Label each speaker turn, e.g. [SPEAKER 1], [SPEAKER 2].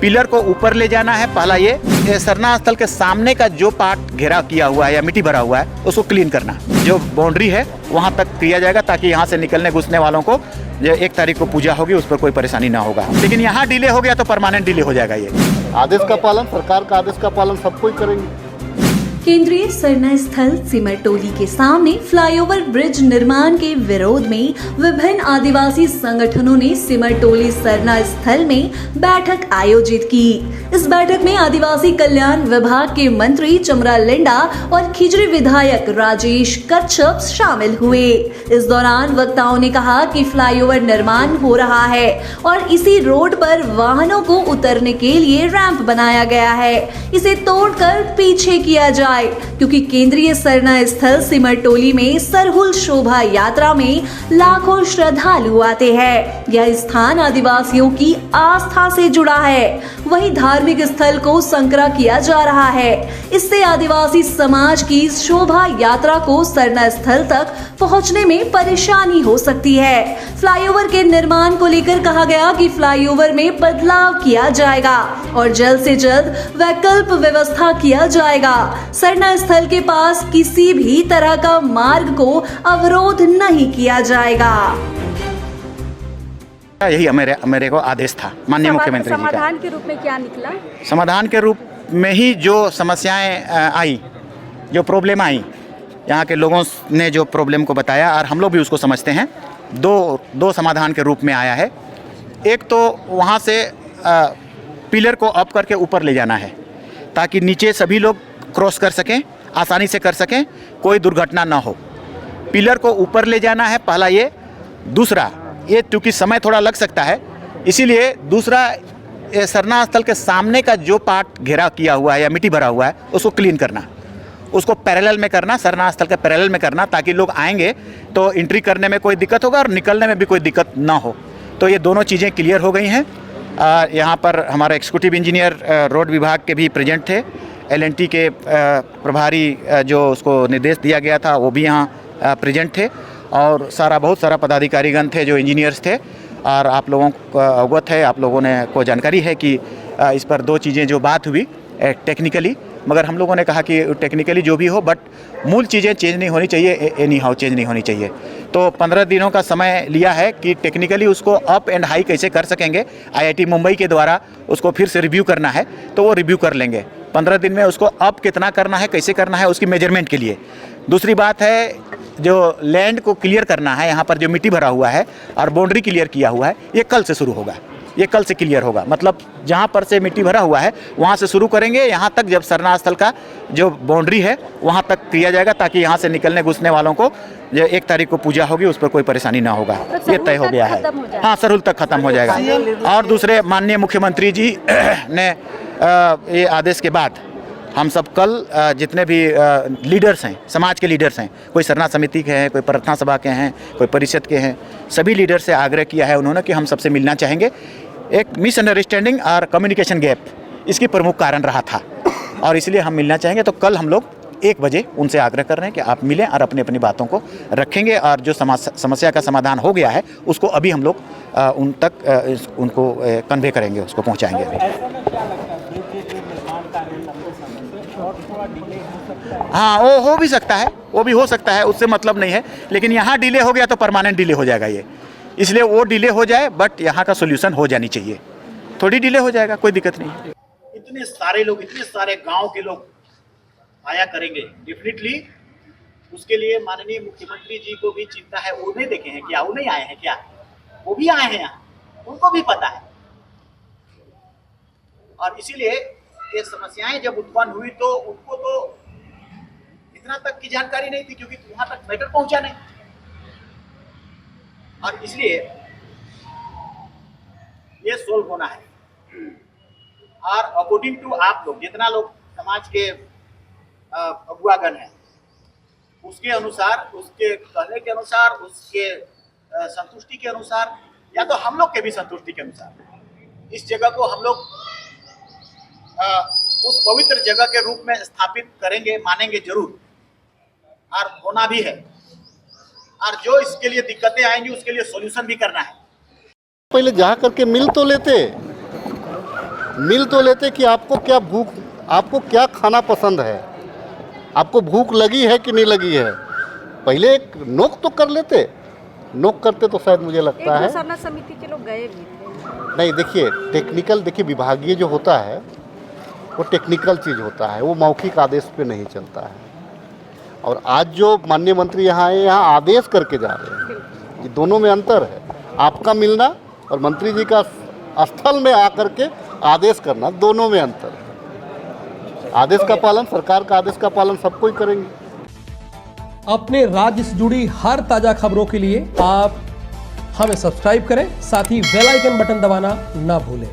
[SPEAKER 1] Pillar को ऊपर ले जाना है। पहला ये सरना स्थल के सामने का जो पार्ट घेरा किया हुआ है या मिट्टी भरा हुआ है उसको क्लीन करना। जो बाउंड्री है वहाँ तक किया जाएगा ताकि यहाँ से निकलने घुसने वालों को जो 1 तारीख को पूजा होगी उस पर कोई परेशानी ना होगा। लेकिन यहाँ डिले हो गया तो परमानेंट डिले हो जाएगा। ये
[SPEAKER 2] आदेश का पालन, सरकार का आदेश का पालन सब कोई करेंगे।
[SPEAKER 3] केंद्रीय सरना स्थल सिमरटोली के सामने फ्लाईओवर ब्रिज निर्माण के विरोध में विभिन्न आदिवासी संगठनों ने सिमरटोली सरना स्थल में बैठक आयोजित की। इस बैठक में आदिवासी कल्याण विभाग के मंत्री चमरा लिंडा और खिजरी विधायक राजेश कच्छप शामिल हुए। इस दौरान वक्ताओं ने कहा कि फ्लाईओवर निर्माण हो रहा है और इसी रोड पर वाहनों को उतरने के लिए रैंप बनाया गया है। इसे तोड़कर पीछे किया जाए क्योंकि केंद्रीय सरना स्थल सिमरटोली में सरहुल शोभा यात्रा में लाखों श्रद्धालु आते हैं। यह स्थान आदिवासियों की आस्था से जुड़ा है। वहीं धार्मिक स्थल को संकरा किया जा रहा है। इससे आदिवासी समाज की शोभा यात्रा को सरना स्थल तक पहुंचने में परेशानी हो सकती है। फ्लाईओवर के निर्माण को लेकर कहा गया कि फ्लाईओवर में बदलाव किया जाएगा और जल्द से जल्द वैकल्पिक व्यवस्था किया जाएगा। सरना स्थल के पास किसी भी तरह का मार्ग को अवरोध नहीं किया जाएगा।
[SPEAKER 1] यही मेरे को आदेश था माननीय मुख्यमंत्री जी का।
[SPEAKER 4] समाधान के रूप में क्या निकला?
[SPEAKER 1] समाधान के रूप में ही जो समस्याएं आई, जो प्रॉब्लम आई, यहाँ के लोगों ने जो प्रॉब्लम को बताया और हम लोग भी उसको समझते हैं, दो समाधान के रूप में आया है। एक तो वहाँ से पिलर को अप करके ऊपर ले जाना है ताकि नीचे सभी लोग क्रॉस कर सकें, आसानी से कर सकें, कोई दुर्घटना ना हो। पिलर को ऊपर ले जाना है पहला ये। दूसरा ये क्योंकि समय थोड़ा लग सकता है इसीलिए दूसरा सरना स्थल के सामने का जो पार्ट घेरा किया हुआ है या मिट्टी भरा हुआ है उसको क्लीन करना, उसको पैरेलल में करना, सरना स्थल के पैरेलल में करना ताकि लोग आएंगे तो एंट्री करने में कोई दिक्कत होगा और निकलने में भी कोई दिक्कत ना हो। तो ये दोनों चीज़ें क्लियर हो गई हैं। यहाँ पर हमारे एग्जीक्यूटिव इंजीनियर रोड विभाग के भी प्रेजेंट थे। L&T के प्रभारी जो उसको निर्देश दिया गया था वो भी यहाँ प्रेजेंट थे और बहुत सारा पदाधिकारीगण थे जो इंजीनियर्स थे। और आप लोगों को अवगत है, आप लोगों ने को जानकारी है कि इस पर 2 चीज़ें जो बात हुई टेक्निकली, मगर हम लोगों ने कहा कि टेक्निकली जो भी हो बट मूल चीज़ें चेंज नहीं होनी चाहिए, एनी हाउ चेंज नहीं होनी चाहिए। तो 15 दिनों का समय लिया है कि टेक्निकली उसको अप एंड हाई कैसे कर सकेंगे। IIT मुंबई के द्वारा उसको फिर से रिव्यू करना है तो वो रिव्यू कर लेंगे 15 दिन में। उसको अप कितना करना है, कैसे करना है, उसकी मेजरमेंट के लिए। दूसरी बात है जो लैंड को क्लियर करना है, यहाँ पर जो मिट्टी भरा हुआ है और बाउंड्री क्लियर किया हुआ है, ये कल से शुरू होगा, ये कल से क्लियर होगा। मतलब जहाँ पर से मिट्टी भरा हुआ है वहाँ से शुरू करेंगे, यहाँ तक जब सरना स्थल का जो बाउंड्री है वहाँ तक किया जाएगा ताकि यहाँ से निकलने घुसने वालों को जो 1 तारीख को पूजा होगी उस पर कोई परेशानी ना होगा। ये तय हो गया है। हाँ, सरहुल तक खत्म हो जाएगा। और दूसरे माननीय मुख्यमंत्री जी ने ये आदेश के बाद हम सब कल जितने भी लीडर्स हैं, समाज के लीडर्स हैं, कोई सरना समिति के हैं, कोई प्रार्थना सभा के हैं, कोई परिषद के हैं, सभी लीडर से आग्रह किया है उन्होंने कि हम सबसे मिलना चाहेंगे। एक मिसअंडरस्टैंडिंग और कम्युनिकेशन गैप इसकी प्रमुख कारण रहा था और इसलिए हम मिलना चाहेंगे। तो कल हम लोग 1 बजे उनसे आग्रह कर रहे हैं कि आप मिलें और अपनी अपनी बातों को रखेंगे और जो समस्या का समाधान हो गया है उसको अभी हम लोग उन तक उनको कन्वे करेंगे, उसको पहुँचाएँगे। हाँ, वो हो भी सकता है, वो भी हो सकता है, उससे मतलब नहीं है। लेकिन यहाँ डिले हो गया तो परमानेंट डिले हो जाएगा ये, इसलिए वो डिले हो जाए बट यहाँ का सोल्यूशन हो जानी चाहिए। थोड़ी डिले हो जाएगा, कोई दिक्कत नहीं है।
[SPEAKER 5] इतने सारे लोग, इतने सारे गांव के लोग आया करेंगे डेफिनेटली। उसके लिए माननीय मुख्यमंत्री जी को भी चिंता है। वो नहीं देखे हैं क्या? वो नहीं आए हैं क्या? वो भी आए हैं यहाँ, उनको भी पता है। और इसीलिए ये समस्याएं जब उत्पन्न हुई तो उनको तो इतना तक की जानकारी नहीं थी क्योंकि वहां तक मैटर पहुंचा नहीं। और इसलिए ये सोल्व होना है। और अकॉर्डिंग टू आप लोग जितना लोग समाज के अगुआगण हैं उसके अनुसार, उसके कहने के अनुसार, उसके संतुष्टि के अनुसार या तो हम लोग के भी संतुष्टि के अनुसार इस जगह को हम लोग उस पवित्र जगह के रूप में स्थापित करेंगे, मानेंगे जरूर और होना भी है। और जो इसके लिए दिक्कतें आएंगी उसके लिए सॉल्यूशन भी करना है।
[SPEAKER 2] पहले जा करके मिल तो लेते, मिल तो लेते कि आपको क्या खाना पसंद है, आपको भूख लगी है कि नहीं लगी है, पहले एक नोक तो कर लेते। नोक करते तो शायद मुझे लगता है
[SPEAKER 4] सरना समिति के लोग गए भी थे।
[SPEAKER 2] नहीं। देखिए टेक्निकल, देखिए विभागीय जो होता है वो टेक्निकल चीज़ होता है, वो मौखिक आदेश पे नहीं चलता है। और आज जो माननीय मंत्री यहाँ आए, यहाँ आदेश करके जा रहे हैं, ये दोनों में अंतर है। आपका मिलना और मंत्री जी का स्थल में आकर के आदेश करना, दोनों में अंतर है। आदेश का पालन, सरकार का आदेश का पालन सब कोई करेंगे।
[SPEAKER 6] अपने राज्य से जुड़ी हर ताजा खबरों के लिए आप हमें सब्सक्राइब करें, साथ ही बेल आइकन बटन दबाना ना भूलें।